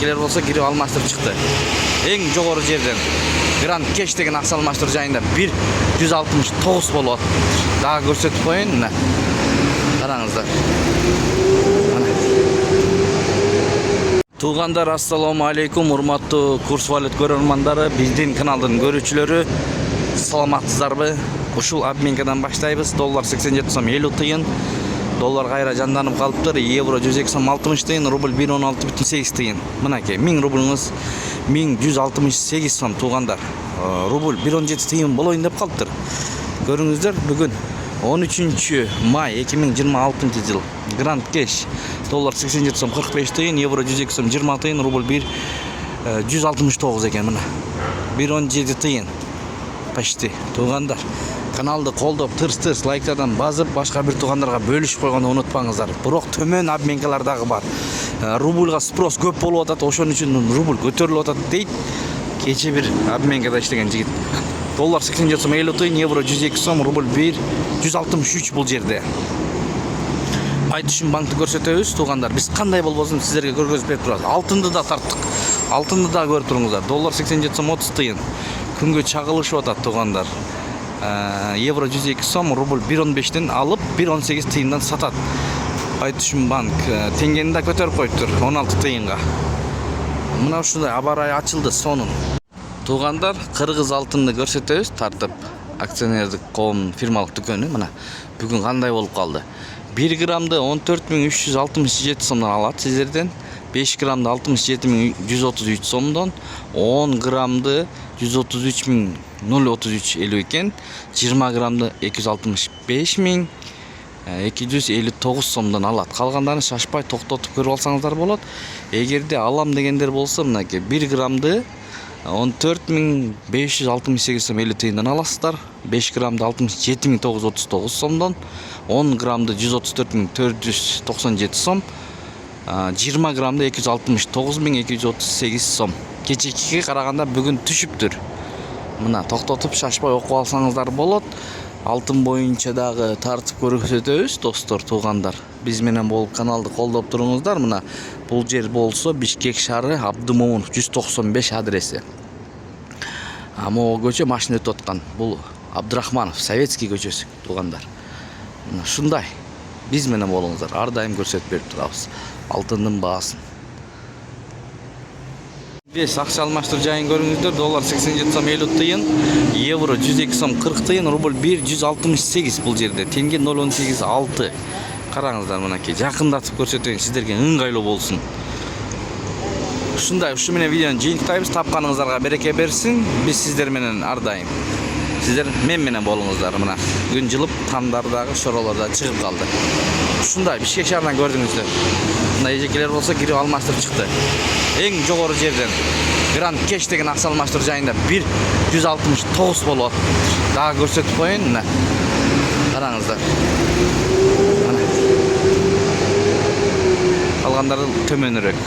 Келер болса кирип алмаштырып чыкты. Эң жогору жерден Grand Cash деген акча алмаштыруу жайында 169 болот. Дагы көрсөтүп коеюн, мына. Караңыздар. Туугандар, ассаламу алейкум, урматтуу курс валют көрөрмандары, биздин каналдын көрүүчүлөрү. Саламатсыздарбы? Ушул обменкадан баштайбыз. Доллар 87 сом 50 тыйын. Доллар кайра жанданып калыптыр. Евро 102 сом 60 тыйын, рубль 116,8 тыйын. Мынакей 1000 рубльңыз 1168 сом туугандар. Рубль 117 тыйын болоюн деп калыптыр. Көрүңүздөр, бүгүн 13 май 2026 жыл. Grand Cash доллар 87 сом 45 тыйын, евро 102 сом 20 тыйын, рубль 169 экен мына. 117 тыйын. Почти туугандар. Каналды колдоп, тырс-тырс лайктардан басып, башка бир туугандарга бөлүшүп койгонду унутпаңыздар. Бирок төмөн обменкалар дагы бар. Рубльга спрос көп болуп атат, ошон үчүн рубль көтөрүлүп атат дейт. Кече бир обменкада иштеген жигит. Доллар 87 сом 50 тыйын, евро 102 сом, рубль 163 бул жерде. Айтышын банкты көрсөтөбүз туугандар. Биз кандай болбосун сиздерге көргөзүп берип турабыз. Алтынды да тарттык. Алтынды да көрүп туруңуздар. Доллар 87 сом 30 тыйын. Күнгө чагылышып атат туугандар. Евро 102 сом, рубль 1.15тен алып 1.18 тыйындан сатат. Айтышын банк теңгени да көтөрүп коюптур 16 тыйынга. Мына ушундай аба ырайы ачылды сонун. Туугандар, кыргыз алтынды көрсөтөбүз тартып. Акционердик коом фирмалык дүкөнү мына бүгүн кандай болуп калды. 1 грамды 14.367 сомдон алат сиздерден. 5 грамды 67.133 сомдон, 10 грамды 133.033 экен, 20 грамды 265.259 сомдон алат. Калгандарын шашпай токтотуп көрүп алсаңыздар болот. Эгерде алам дегендер болсо, мынакей 1 грамды 14.568 сом 50 тыйындан аласыздар. 5 грамды 67.939 сомдон, 10 грамды 134.497 сом, 20 грамды 269.238 сом. Кечекиге караганда бүгүн түшүптүр. Мына токтотуп шашпай окуп алсаңыздар болот. Алтын боюнча дагы тартып көрсөтөбүз достор, туугандар. Биз менен болуп каналды колдоп туруңуздар. Мына бул жер болсо Бишкек шаары, Абдымомунов 195 адреси. Могу көчө машина өтүп аткан. Бул Абдрахманов Советский көчөсү туугандар. Мына ушундай. Биз менен болуңуздар. Ар дайым көрсөтүп берип турабыз алтындын баасын. Беш акча алмаштыруу жайын көрүңүздөр. Доллар 87 сом 50 тыйын, евро 102 сом 40 тыйын, рубль 168 бул жерде. Теңге 0.186. Караңыздар, мынакей жакындатып көрсөтөйүн, сиздерге ыңгайлуу болсун. Ушундай, ушу менен видеону жыйынтыктайбыз. Тапканыңыздарга береке берсин. Биз сиздер менен ар дайым. Сиздер мен менен болуңуздар. Мына күн жылып, тамдар дагы, шоролор да чыгып калды. Ушундай Бишкек шаарынан көрдүңүздөр. Мына эжекелер болсо кирип алмаштырып чыкты. Эң жогору жерден Grand Cash деген акча алмаштыруу жайында 169 болот. Дагы көрсөтүп коеюн, мына. Караңыздар. Калгандары төмөнүрөөк.